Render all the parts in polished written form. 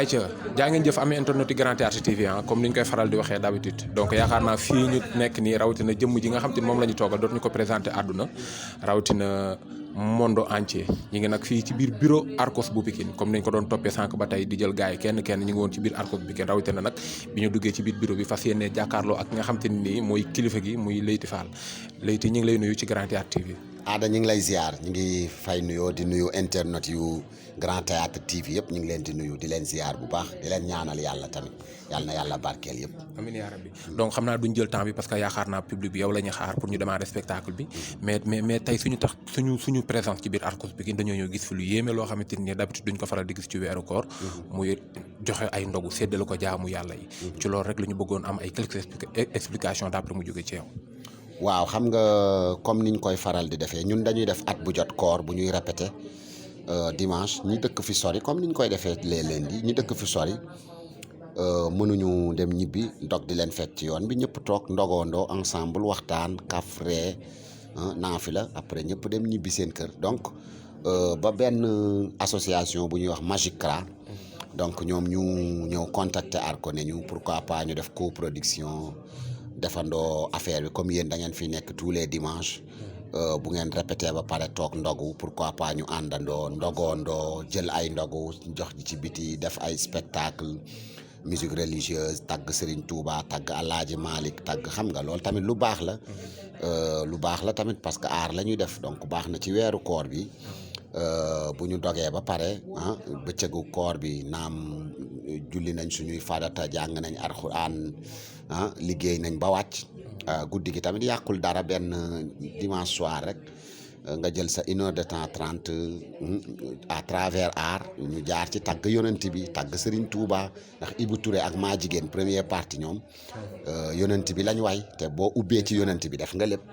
ayca jaa ngeen jëf amee internet yi Grand Théâtre TV comme ni ñu koy faral di waxee d'habitude donc yaakaar naa fii ñu nekk nii rawatina jëmm ji nga xam te ni moom la ñu toogal dootuñu ko présenté àdduna rawatina monde entier ñi ngi nag fii ci biir bureau Arcos bu Pikine comme ni ñu ko doon toppee sànq ba tey di jël gars yi kenn ñu ngi woon ci biir Arcos bu Pikine rawatina nag bi ñu duggee ci biir bureau bi fas yéenee jàkkaarloo ak nga xam te ni nii mooy kilifa gi muy Leyti Fall Leyti ñu ngi lay nuyu ci Grand Théâtre TV. Aada ñu ngi lay ziar ñu ngi fay nuyoo di nuyu internet yu Grand Théâtre TV yëpp ñu ngi leen di nuyu di leen ziar bu baax di leen ñaanal yàlla tamit yàlla na yàlla barkeel yëpp. amiin yaa rabbi donc xam naa duñ jël temps bi parce que yaakaar naa public bi yow la ñuy xaar pour ñu démarrer spectacle bi mais tey suñu présence ci biir Arcos Pikine dañoo ñëw gis fi lu yéeme loo xamante ni d'habitude duñ ko faral di gis ci weeru koor muy joxe ay ndogu séddale ko jaamu yàlla yi. ci loolu rek la ñu bëggoon am ay quelques explications d'après mu jóge ci yow. waaw xam nga comme niñ koy faral di defee ñun dañuy def at bu jot koor bu ñuy répété dimanche ñi dëkk fi sori comme niñ koy defee les lundis ñi dëkk fi sori mënuñu dem ñibbi ndog di leen fekk ci yoon bi ñëpp toog ndogoondoo ensemble waxtaan kafree naafila après ñëpp dem ñibbi seen kër donc ba benn association bu ñuy wax Magicra donc ñoom ñu ñëw contacter Arcos ne ñu pourquoi pas ñu def coproduction defandoo affaire bi comme yéen da ngeen fi nekk tous les dimanches bu ngeen répété ba pare toog ndogu pourquoi pas ñu àndandoo ndogoondoo jël ay ndogu jox ci biti def ay spectacle musique religieuse tagg Serigne Touba tagg Alaaji Malick tagg xam nga loolu tamit lu baax la tamit parce que aar la ñuy def donc baax na ci weeru koor bi bu ñu dogee ba pare bëccëgu koor bi naam julli nañ suñuy farata jàng nañ Alxuraan liggéey nañ ba wàcc guddi gi tamit yàqul dara benn dimanche soir rek nga jël sa 1 heure de temps 30 à travers art ñu jaar ci tagg yonent bi tagg Serigne Touba ndax Ibou Touré ak maa jigéen première partie ñoom yonent bi lañ way te boo ubbee ci yonent bi def nga lépp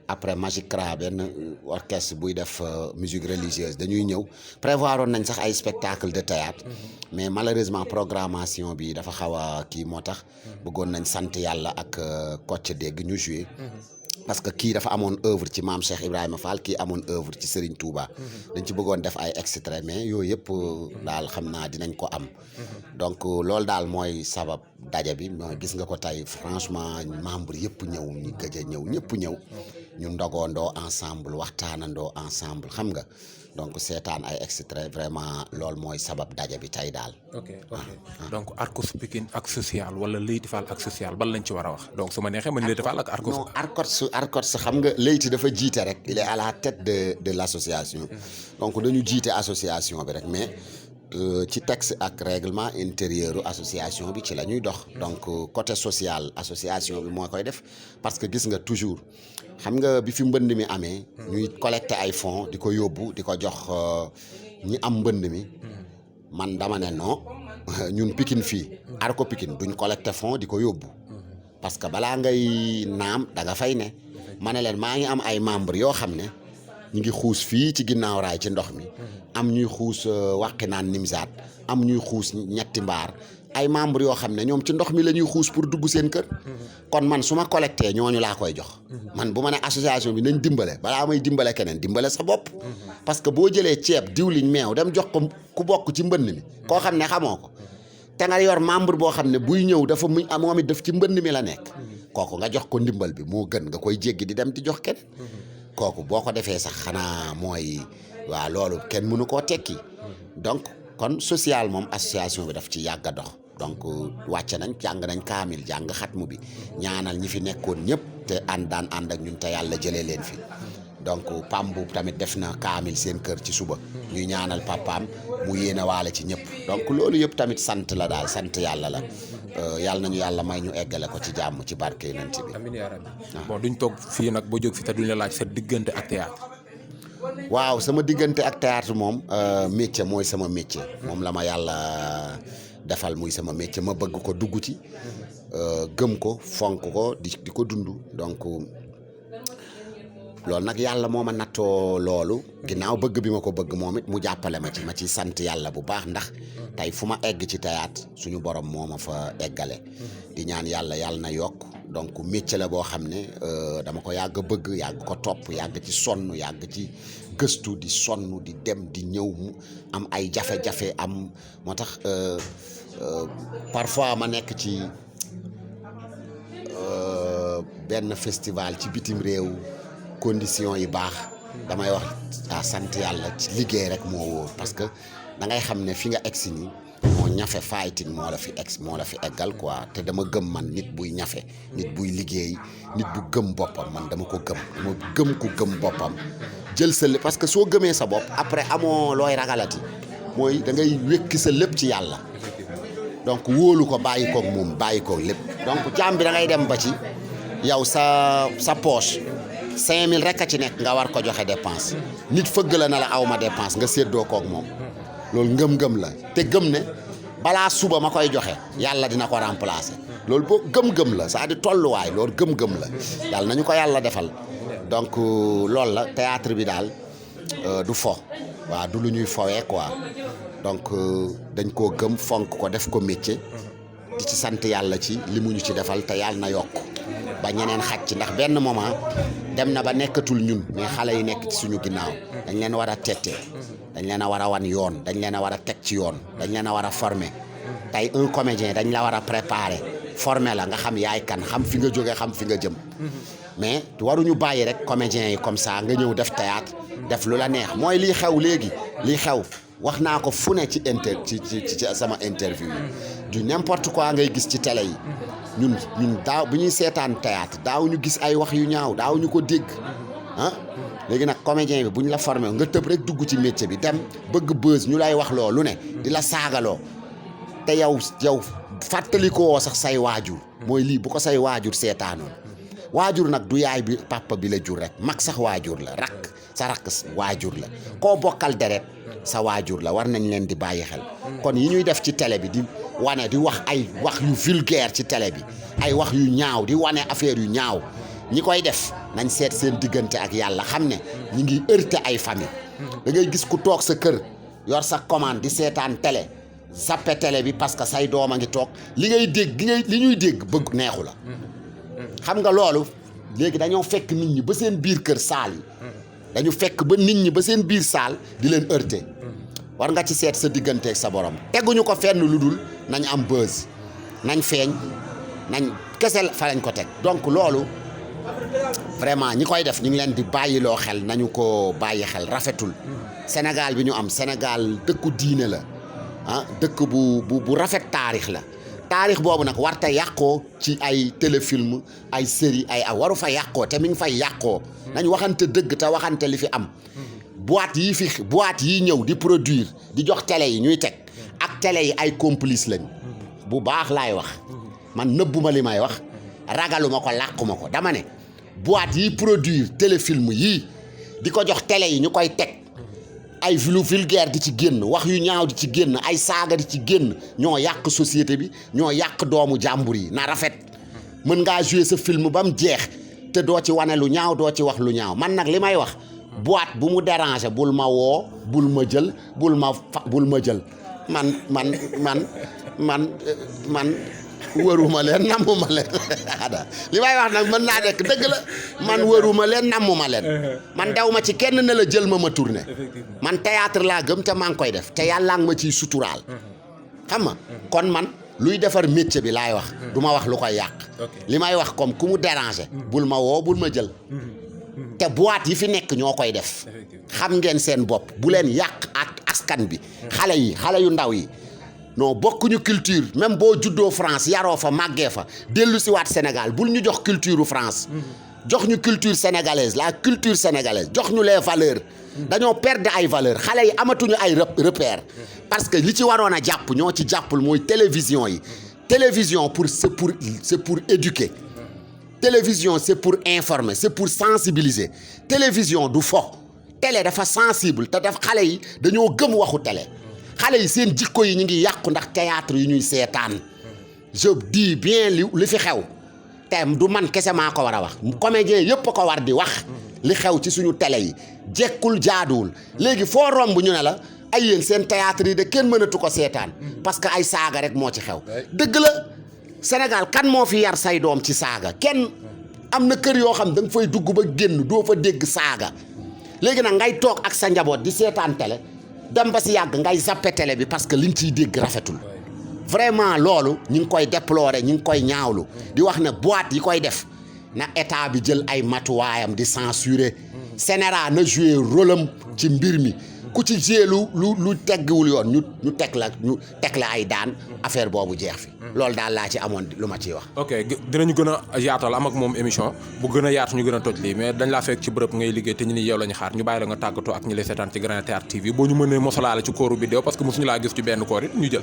après Magicra benn orchestre buy def musique religieuse dañuy ñëw prévoir oon nañ sax ay spectacle de théâtre mais malheureusement programmation bi dafa xaw a kii moo tax bëggoon nañ sant yàlla ak Kocc Dégg ñu joué parce que kii dafa amoon œuvre ci maam Cheikh Ibrahima Fall kii amoon œuvre ci Serigne Touba dañ ci bëggoon def ay extrait mais yooyu yëpp daal xam naa dinañ ko am donc loolu daal mooy sabab daje bi gis nga ko tey franchement membre yëpp ñëw ñu gëj a ñëw ñëpp ñëw ñu ndogoondoo ensemble waxtaanandoo ensemble xam nga donc seetaan ay extrait vraiment loolu mooy sabab daje bi tey daal. ok donc Arcos Pikine ak social wala Leyti Fall ak social ban lañ ci war a wax donc su ma neexee man Leyti Fall ak Arcos. non Arcos xam nga Leyti dafa jiite rek il est à la tête de l'association. donc dañu jiite association bi rek mais ci texte ak règlement intérieur association bi ci la ñuy dox. donc côté social association bi moo koy def parce que gis nga toujours. xam nga bi fi mbënd mi amee ñuy collecter ay fonds di ko yóbbu di ko jox ñi am mbënd mi man dama ne non ñun Pikine fii Arcos Pikine duñ collecter fonds di ko yóbbu parce que balaa ngay naam da nga fay ne ma ne leen maa ngi am ay membres yoo xam ne ñu ngi xuus fii ci ginnaaw raay ci ndox mi am ñuy xuus wàqi naan Nimzaat am ñuy xuus ñetti mbaar ay membres yoo xam ne ñoom ci ndox mi la ñuy xuus pour dugg seen kër kon man su ma collecté ñooñu laa koy jox man bu ma ne association bi nañ dimbale balaa may dimbale keneen dimbale sa bopp parce que boo jëlee ceeb diwliñ meew dem jox ko ku bokk ci mbënd mi koo xam ne xamoo ko te nga yor membre boo xam ne buy ñëw dafa mu moom it daf ci mbënd mi la nekk kooku nga jox ko ndimbal bi moo gën nga koy jéggi di dem di jox keneen kooku boo ko defee sax xanaa mooy waaw loolu kenn mënu koo tekki donc kon social moom association bi daf ci yàgg a dox donc wàcce nañ jàng nañ kaamil jàng xatmu bi ñaanal ñi fi nekkoon ñëpp te daan ànd ak ñun te yàlla jëlee leen fi donc pam bu tamit def na kaamil seen kër ci suba ñuy ñaanal papaam mu yéene waale ci ñëpp donc loolu yëpp tamit sant la daal sant yàlla la yàlla nañu yàlla may ñu eggale ko ci jàmm ci barke yonent bi. amiin yaa rabbi bon duñ toog fii nag boo jóg fi te duñ la laaj sa diggante ak théâtre. waaw sama diggante ak théâtre moom métier mooy sama métier moom la ma yàlla defal muy sama métier ma bëgg ko dugg ci gëm ko fonk ko di ko dund donc loolu nag yàlla moo ma nattoo loolu ginnaaw bëgg bi ma ko bëgg moom it mu jàppale ma ci sant yàlla bu baax ndax tey fu ma egg ci théâtre suñu borom moo ma fa eggale di ñaan yàlla na yokk donc métier la boo xam ne dama ko yàgg bëgg yàgg ko topp yàgg ci sonn yàgg ci gëstu di sonn di dem di ñëw mu am ay jafe-jafe am moo tax parfois ma nekk ci benn festival ci bitim réew conditions yi baax damay wax sant yàlla ci liggéey rek moo wóor parce que da ngay xam ne fi nga egsi nii moo ñafe fighting moo la fi eggal quoi te dama gëm man nit buy ñafe nit buy liggéey nit bu gëm boppam man dama ko gëm ku gëm boppam jël sa parce que soo gëmee sa bopp après amoo looy ragalati mooy da ngay wékki sa lépp ci yàlla donc wóolu ko bàyyi koog moom bàyyi koog lépp donc jaam bi da ngay dem ba ci yow sa poche 5000 rek a ci nekk nga war ko joxe dépense nit fëgg la na la aw ma dépense nga séddoo koog moom loolu ngëm-ngëm la te gëm ne balaa suba ma koy joxe yàlla dina ko remplacer loolu boo gëm-gëm la c'est-à-dire tolluwaay loolu gëm-gëm la yàlla nañu ko yàlla defal donc loolu la théâtre bi daal du fo waaw du lu ñuy fowee quoi donc dañ koo gëm fonk ko def ko métier di ci sant yàlla ci li mu ñu ci defal te yàlla na yokk ba ñeneen xaj ci ndax benn moment dem na ba nekkatul ñun mais xale yi nekk ci suñu ginnaaw dañ leen war a tette dañ leen a war a wan yoon dañ leen a war a teg ci yoon dañ leen a war a former tey un comédien dañ la war a préparer former la nga xam yaay kan xam fi nga jóge xam fi nga jëm mais waruñu bàyyi rek comédiens yi comme ça nga ñëw def théâtre def lu la neex mooy lii xew léegi lii xew wax naa ko fu ne ci sama interview yi du n'importe quoi ngay gis ci télé yi ñun daaw bu ñuy seetaan théâtre daaw ñu gis ay wax yu ñaaw daaw ñu ko dégg léegi nag comédien bi bu ñu la formé nga tëb rek dugg ci métier bi dem bëgg buzz ñu lay wax loolu ne di la saagaloo te yow fàttalikoo sax say waajur mooy lii bu ko say waajur seetaanoon waajur nag du yaay bi papa bi la jur rek mag sax waajur la sa rakk waajur la koo bokkal deret sa waajur la war nañ leen di bàyyi xel kon yi ñuy def ci télé bi di wane di wax ay wax yu vulgaire ci télé bi ay wax yu ñaaw di wane affaire yu ñaaw ñi koy def nañ seet seen diggante ak yàlla xam ne ñi ngi heurter ay famille da ngay gis ku toog sa kër yor sa commande di seetaan télé sappe télé bi parce que say doom a ngi toog li ngay dégg li ñuy dégg bëgg neexu la xam nga loolu léegi dañoo fekk nit ñi ba seen biir kër saal yi dañu fekk ba nit ñi ba seen biir saal di leen heurter war nga ci seet sa digganteeg sa borom teguñu ko fenn lu dul nañ am buzz nañ feeñ nañ kese fa lañ ko teg donc loolu vraiment ñi koy def ñu ngi leen di bàyyiloo xel nañu ko bàyyi xel rafetul Sénégal bi ñu am Sénégal dëkku diine la dëkk bu rafet taarix la taarix boobu nag warta yàqoo ci ay téléfilm ay série ay waru fa yàqoo te mi ngi fay yàqoo nañ waxante dëgg te waxante li fi am boîte yi ñëw di produire di jox télé yi ñuy teg ak télé yi ay complice lañ bu baax laay wax man nëbbuma li may wax ragaluma ko làquma ko dama ne boîte yi produire téléfilm yii di ko jox télé yi ñu koy teg ay lu vulgaire di ci génn wax yu ñaaw di ci génn ay saaga di ci génn ñoo yàq société bi ñoo yàq doomu jàmbur yi na rafet mën ngaa jouer sa film ba mu jeex te doo ci wane lu ñaaw doo ci wax lu ñaaw man nag li may wax boîte bu mu déranger bul ma woo bul ma jël bul ma jël man wëruma leen nammuma leen li may wax nag mën naa nekk dëgg la man wëruma leen nammuma leen man daw ma ci kenn ne la jël ma tourné man théâtre laa gëm te maa ngi koy def te yàlla ngi ma ciy suturaal xam nga kon man luy defar métier bi laay wax du ma wax lu koy yàq li may wax comme ku mu déranger bul ma woo bul ma jël te boîte yi fi nekk ñoo koy def xam ngeen seen bopp bu leen yàq ak askan bi xale yu ndaw yi non bokkuñu culture même boo juddoo France yaroo fa màggee fa dellu si waat Sénégal bul ñu jox culture France jox ñu culture sénégalaise la culture sénégalaise jox ñu les valeurs dañoo perdre ay valeurs xale yi amatuñu ay repères parce que li ci waroon a jàpp ñoo ci jàppul mooy télévision yi télévision c'est pour éduquer télévision c'est pour informer c'est pour sensibiliser télévision du fo télé dafa sensible te daf xale yi dañoo gëm waxu télé xale yi seen jikko yi ñu ngi yàqu ndax théâtre yu ñuy seetaan je dis bien li fi xew te du man kese maa ko war a wax comédien yëpp ko war di wax li xew ci suñu télé yi jekkul jaaduwul léegi foo romb ñu ne la ay yéen seen théâtre yi de kenn mënatu ko seetaan parce que ay saaga rek moo ci xew dëgg la Sénégal kan moo fi yar say doom ci saaga kenn. am na kër yoo xam da nga fay dugg ba génn doo fa dégg saaga léegi nag ngay toog ak sa njaboot di seetaan télé dem ba si yàgg ngay zappe télé bi parce que liñ ciy dégg rafetul vraiment loolu ñu ngi koy déplorer ñu ngi koy ñaawlu di wax ne boîte yi koy def na état bi jël ay matuwaayam di censurer Sénéra na jouer rôle am ci mbir mi ku ci jouer lu teggiwul yoon ñu teg la ay daan affaire boobu jeex fi loolu daal laa ci amoon lu ma ciy wax. ok dinañu gën a yaatal am ak moom émission bu gën a yaatu ñu gën a toj lii mais dañ laa fekk ci bërëb ngay liggéey te ñu ni yow la ñu xaar ñu bàyyi la nga tàggatoo ak ñi lay seetaan ci Grand Théâtre TV boo ñu mënee mosalaale ci kooru vidéo parce que mosuñu laa gis ci benn koor it ñu jël.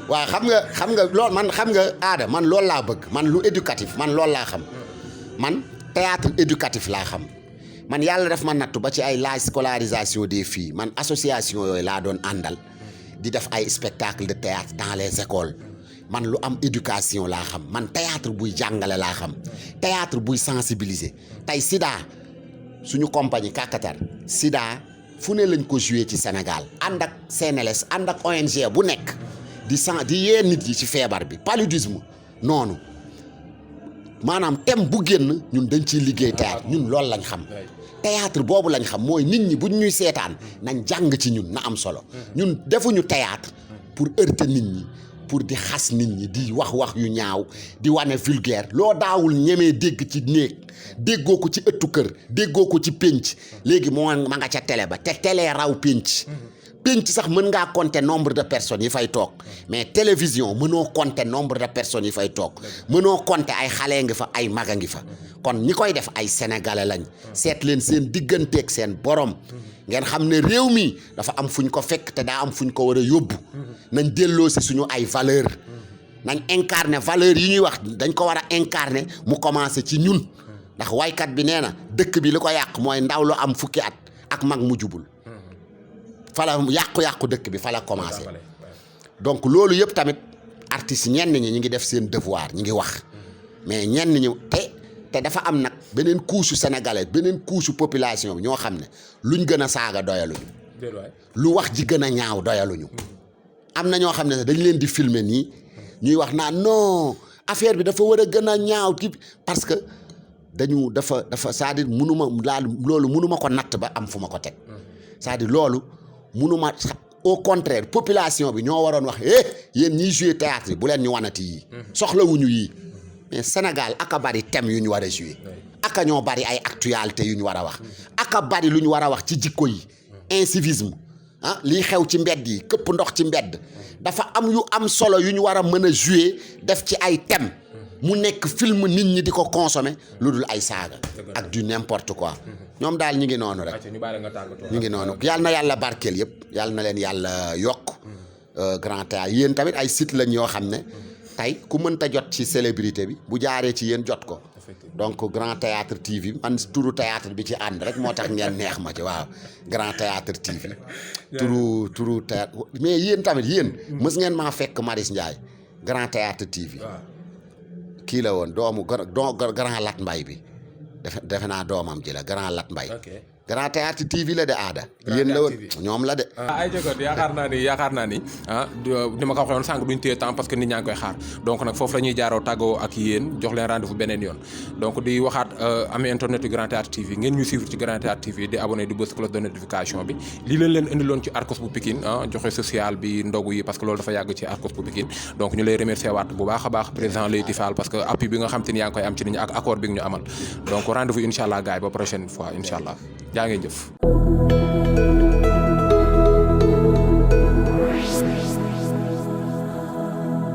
waaw xam nga loolu man xam nga aada man loolu laa bëgg man lu éducatif man loolu laa xam man théâtre éducatif laa xam man yàlla daf ma nattu ba ci ay la scolarisation des filles man association yooyu laa doon àndal di def ay spectacle de théâtre dans les écoles man lu am éducation laa xam man théâtre buy jàngale laa xam théâtre buy sensibiliser tey Sida suñu compagnie Kakatar Sida fu ne lañ ko joué ci Sénégal ànd ak CNLS ànd ak ONG bu nekk di yee nit yi ci feebar bi paludisme noonu maanaam thème bu génn ñun dañ ciy liggéey théâtre ñun loolu lañ xam théâtre boobu lañ xam mooy nit ñi buñ ñuy seetaan nañ jàng ci ñun na am solo ñun defuñu théâtre pour heurter nit ñi pour di xas nit ñi di wax yu ñaaw di wane vulgaire loo daawul ñemee dégg ci néeg déggoo ko ci ëttu kër déggoo ko ci pénc léegi moo ma nga ca télé ba te télé raw pénc sax mën ngaa compter nombre de personnes yi fay toog mais télévision mënoo compter nombre de personnes yi fay toog mënoo compter ay xale ngi fa ay maga ngi fa kon ñi koy def ay sénégalais lañ seet leen seen digganteeg seen borom ngeen xam ne réew mi dafa am fuñ ko fekk te daa am fuñ ko war a yóbbu nañ delloo si suñu ay valeur nañ incarner valeur yi ñuy wax dañ ko war a incarner mu commencé ci ñun ndax waykat bi nee na dëkk bi li ko yàq mooy ndaw lu am fukki at ak mag mu jubul fala yàqu-yàqu dëkk bi fala commencé donc loolu yëpp tamit artistes ñenn ñi ñu ngi def seen devoir ñi ngi wax mais ñenn ñi te dafa am nag beneen couche sénégalais beneen couche population bi ñoo xam ne luñ gën a saaga doyaluñu lu wax ji gën a ñaaw doyaluñu am na ñoo xam ne dañ leen di filmer nii ñuy wax naan non affaire bi dafa war a gën a ñaaw kii parce que dafa c'est-à-dire loolu mënuma ko natt ba am fu ma ko teg c'est-à-dire loolu mënuma au contraire population bi ñoo waroon wax yéen ñiy jouer théâtre bu leen ñu wanati yii soxlawuñu yii mais Sénégal aka bari thème yu ñu war a jouer aka ñoo bari ay actualité yu ñu war a wax aka bari lu ñu war a wax ci jikko yi incivisme lii xew ci mbedd yi këpp ndox ci mbedd dafa am yu am solo yu ñu war a mën a jouer def ci ay thème mu nekk film nit ñi di ko consommer lu dul ay saaga ak du n'importe quoi ñoom daal ñu ngi noonu rek ñu ngi noonu yàlla na yàlla barkeel yëpp yàlla na leen yàlla yokk Grand Théâtre yéen tamit ay site lañ yoo xam ne tey ku mënta jot ci célébrité bi bu jaaree ci yéen jot ko donc Grand Théâtre TV man turu théâtre bi ci ànd rek moo tax ngeen neex ma ci waaw Grand Théâtre TV turu théâtre mais yéen tamit yéen mës ngeen maa fekk Marius Ndiaye Grand Théâtre TV kii la woon doomu Grand Lat Mbay bi defe naa doomam ji la Grand Lat Mbay Grand Théâtre TV la de aada yéen la woon ñoom la de ay jëkkër yaakaar naa ni ni ma ko waxee woon sànq duñ téye temps parce que nit ñaa ngi koy xaar donc nag foofu la ñuy jaaroo tàggoo ak yéen jox leen rendez-vous beneen yoon donc di waxaat amee internet yu Grand Théâtre TV ngeen ñu suivre ci Grand Théâtre TV di abonné di bës cloche de notification bi lii leen indiloon ci Arcos bu Pikine joxe social bi ndogu yi parce que loolu dafa yàgg ci Arcos bu Pikine donc ñu lay remercier waat bu baax a baax président Leyti Fall parce que appui bi nga xam te ni yaa ngi koy am ci nit ñi ak accord bi nga ñu amal donc rendez-vous incha allah gars yi ba prochaine fois incha allah jaa ngeen jëf